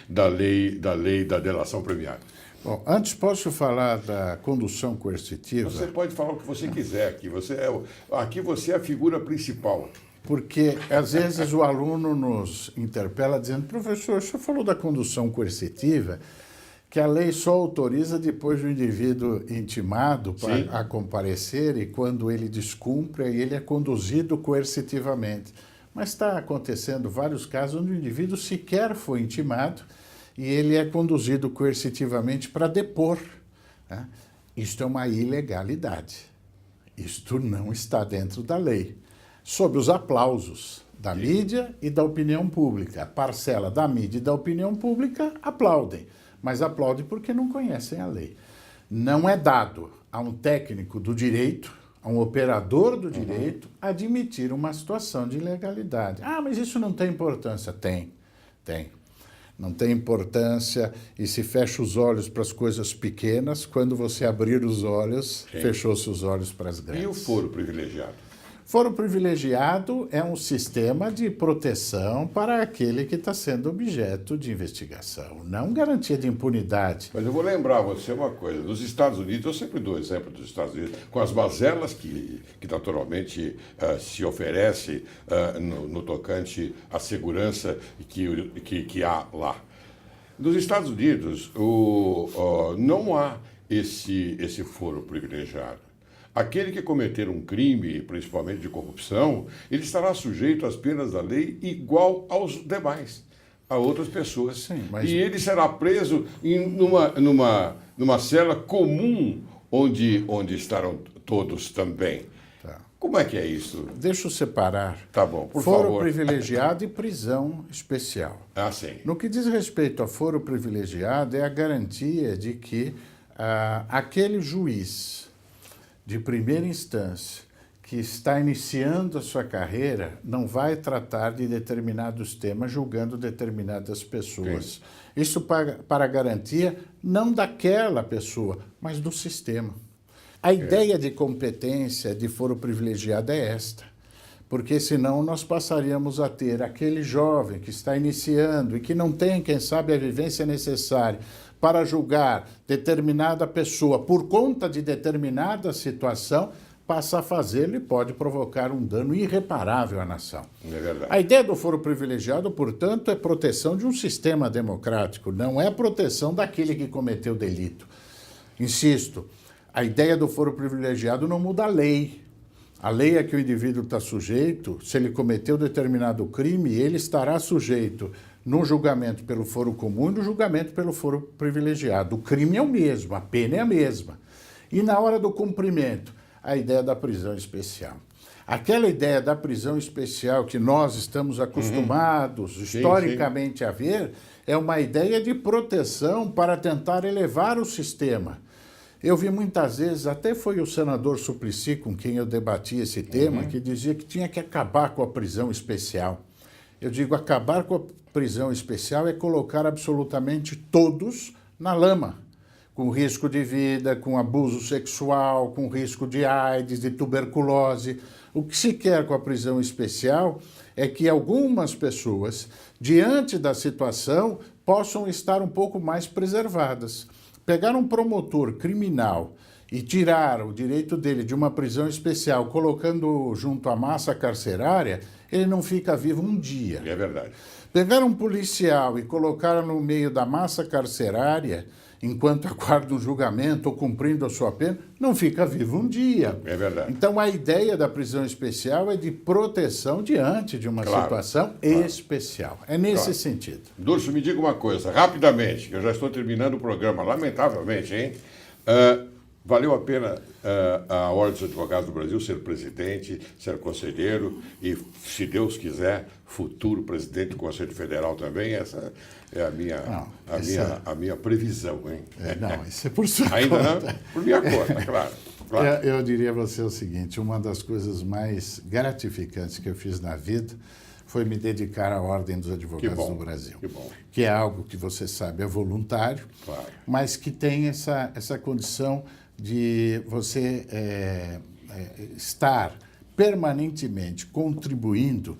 da lei da delação premiada? Bom, antes posso falar da condução coercitiva? Você pode falar o que você quiser aqui. Aqui você é a figura principal. Porque, às vezes, o aluno nos interpela dizendo: professor, o senhor falou da condução coercitiva, que a lei só autoriza depois do indivíduo intimado a comparecer e quando ele descumpre, ele é conduzido coercitivamente. Mas está acontecendo vários casos onde o indivíduo sequer foi intimado e ele é conduzido coercitivamente para depor. Né? Isto é uma ilegalidade. Isto não está dentro da lei. Sob os aplausos da mídia e da opinião pública. A parcela da mídia e da opinião pública aplaudem, mas aplaudem porque não conhecem a lei. Não é dado a um técnico do direito, a um operador do direito, admitir uma situação de ilegalidade. Ah, mas isso não tem importância. Tem. Não tem importância e se fecha os olhos para as coisas pequenas, quando você abrir os olhos, fechou-se os olhos para as grandes. E o foro privilegiado? Foro privilegiado é um sistema de proteção para aquele que está sendo objeto de investigação, não garantia de impunidade. Mas eu vou lembrar você uma coisa. Nos Estados Unidos, eu sempre dou exemplo dos Estados Unidos, com as mazelas que naturalmente se oferece no tocante à segurança que há lá. Nos Estados Unidos, não há esse foro privilegiado. Aquele que cometer um crime, principalmente de corrupção, ele estará sujeito às penas da lei igual aos demais, a outras pessoas. Sim, mas... E ele será preso numa cela comum, onde estarão todos também. Tá. Como é que é isso? Deixa eu separar. Tá bom, por favor. Foro privilegiado e prisão especial. Ah, sim. No que diz respeito a foro privilegiado, é a garantia de que aquele juiz de primeira instância que está iniciando a sua carreira não vai tratar de determinados temas julgando determinadas pessoas. Sim. Isso para garantia não daquela pessoa, mas do sistema. A ideia de competência de foro privilegiado é esta, porque senão nós passaríamos a ter aquele jovem que está iniciando e que não tem, quem sabe, a vivência necessária para julgar determinada pessoa por conta de determinada situação, passa a fazê-lo e pode provocar um dano irreparável à nação. É verdade. A ideia do foro privilegiado, portanto, é proteção de um sistema democrático, não é proteção daquele que cometeu delito. Insisto, a ideia do foro privilegiado não muda a lei. A lei é que o indivíduo está sujeito, se ele cometeu determinado crime, ele estará sujeito no julgamento pelo foro comum e no julgamento pelo foro privilegiado. O crime é o mesmo, a pena é a mesma. E na hora do cumprimento, a ideia da prisão especial. Aquela ideia da prisão especial que nós estamos acostumados historicamente a ver é uma ideia de proteção para tentar elevar o sistema. Eu vi muitas vezes, até foi o senador Suplicy com quem eu debati esse tema, que dizia que tinha que acabar com a prisão especial. Eu digo, acabar com a prisão especial é colocar absolutamente todos na lama, com risco de vida, com abuso sexual, com risco de AIDS, de tuberculose. O que se quer com a prisão especial é que algumas pessoas, diante da situação, possam estar um pouco mais preservadas. Pegar um promotor criminal e tirar o direito dele de uma prisão especial, colocando junto à massa carcerária, ele não fica vivo um dia. É verdade. Pegar um policial e colocar no meio da massa carcerária, enquanto aguarda um julgamento ou cumprindo a sua pena, não fica vivo um dia. É verdade. Então, a ideia da prisão especial é de proteção diante de uma situação especial. É nesse sentido. Durso, me diga uma coisa, rapidamente, que eu já estou terminando o programa, lamentavelmente, hein? Valeu a pena a Ordem dos Advogados do Brasil ser presidente, ser conselheiro e, se Deus quiser, futuro presidente do Conselho Federal também? Essa é a minha previsão, hein? Não, isso é por sua Ainda conta. não? Por minha conta, claro. Eu diria a você o seguinte, uma das coisas mais gratificantes que eu fiz na vida foi me dedicar à Ordem dos Advogados do Brasil. Que bom. Que é algo que você sabe, é voluntário, mas que tem essa condição de você estar permanentemente contribuindo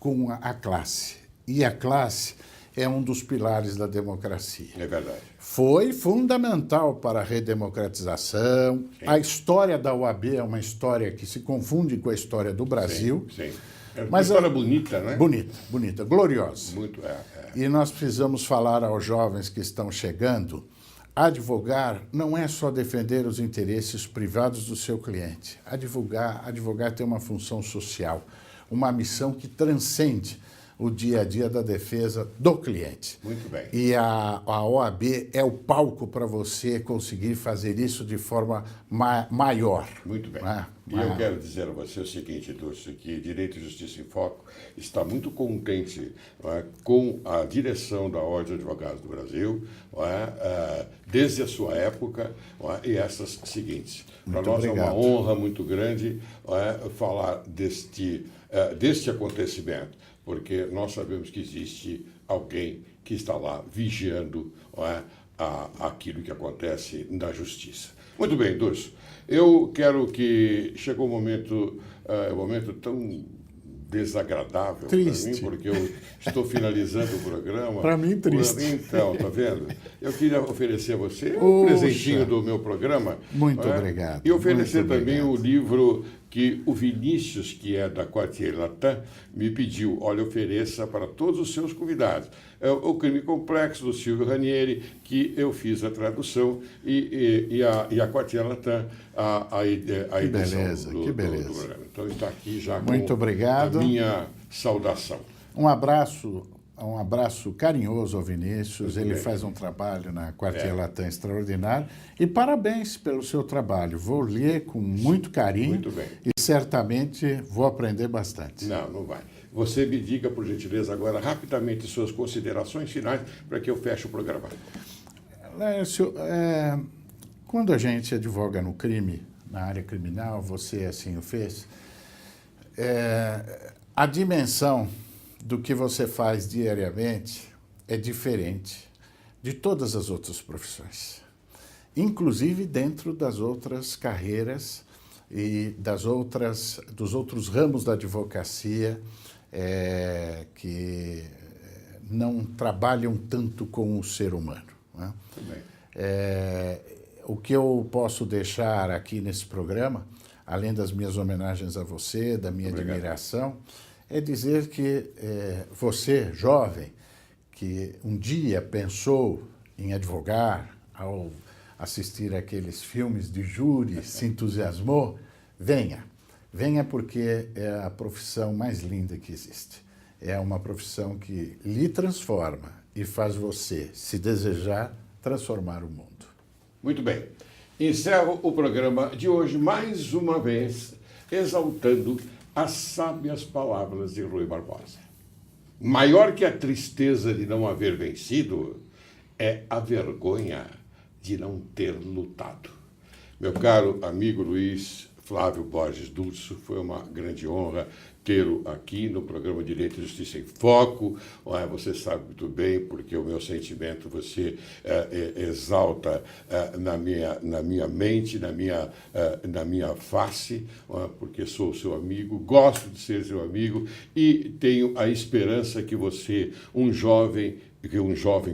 com a classe. E a classe é um dos pilares da democracia. É verdade. Foi fundamental para a redemocratização. Sim. A história da OAB é uma história que se confunde com a história do Brasil. Sim. É uma história bonita, né? Bonita, gloriosa. Muito, E nós precisamos falar aos jovens que estão chegando. Advogar não é só defender os interesses privados do seu cliente. Advogar tem uma função social, uma missão que transcende o dia a dia da defesa do cliente. Muito bem. E a OAB é o palco para você conseguir fazer isso de forma maior. Muito bem. E eu quero dizer a você o seguinte, Dulce, que Direito e Justiça em Foco está muito contente com a direção da Ordem dos Advogados do Brasil, desde a sua época, e essas seguintes. Para nós é uma honra muito grande falar deste acontecimento, porque nós sabemos que existe alguém que está lá vigiando aquilo que acontece na justiça. Muito bem, Dulce. Eu quero que... Chegou um momento tão desagradável para mim, porque eu estou finalizando o programa. Para mim, triste. Então, tá vendo? Eu queria oferecer a você um presentinho do meu programa. Muito obrigado. E oferecer também o livro que o Vinícius, que é da Quartier Latam, me pediu. Olha, ofereça para todos os seus convidados. É o Crime Complexo, do Silvio Ranieri, que eu fiz a tradução, e a Quartier Latam, a edição do programa. Então está aqui já Muito obrigado. A minha saudação. Um abraço carinhoso ao Vinícius. Ele faz um trabalho na Quartier Latam extraordinário. E parabéns pelo seu trabalho. Vou ler com muito carinho. Muito bem. E certamente vou aprender bastante. Não vai. Você me diga, por gentileza, agora, rapidamente, suas considerações finais para que eu feche o programa. Lércio, quando a gente advoga no crime, na área criminal, você assim o fez, a dimensão do que você faz diariamente é diferente de todas as outras profissões, inclusive dentro das outras carreiras e dos outros ramos da advocacia que não trabalham tanto com o ser humano. Né? O que eu posso deixar aqui nesse programa, além das minhas homenagens a você, da minha admiração, é dizer que você, jovem, que um dia pensou em advogar ao assistir aqueles filmes de júri, se entusiasmou, venha. Venha porque é a profissão mais linda que existe. É uma profissão que lhe transforma e faz você, se desejar, transformar o mundo. Muito bem. Encerro o programa de hoje mais uma vez exaltando as sábias palavras de Rui Barbosa. Maior que a tristeza de não haver vencido é a vergonha de não ter lutado. Meu caro amigo Luiz Flávio Borges Durso, foi uma grande honra tê-lo aqui no programa Direito e Justiça em Foco. Você sabe muito bem, porque o meu sentimento você exalta na minha mente, na minha face, porque sou seu amigo, gosto de ser seu amigo e tenho a esperança que você, um jovem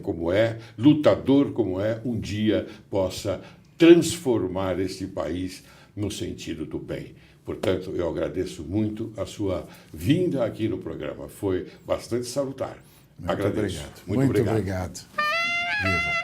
como lutador como um dia possa transformar esse país no sentido do bem. Portanto, eu agradeço muito a sua vinda aqui no programa. Foi bastante salutar. Muito Agradeço. obrigado. Muito obrigado. Viva.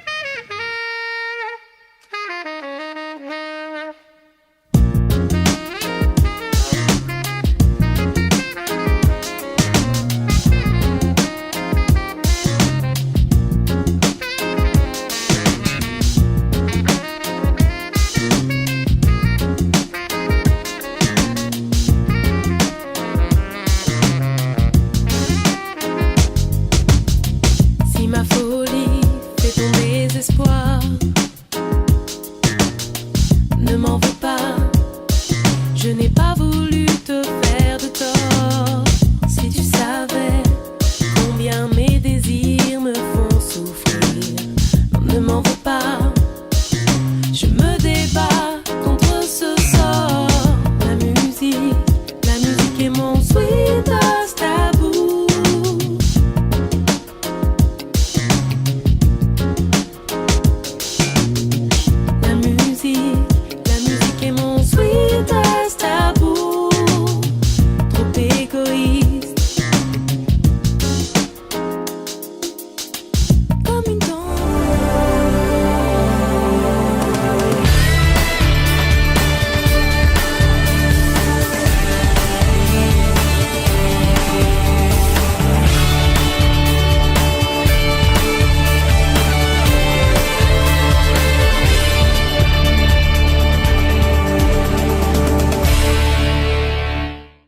Ma folie fait ton désespoir. Ne m'en veux pas, je n'ai pas voulu te faire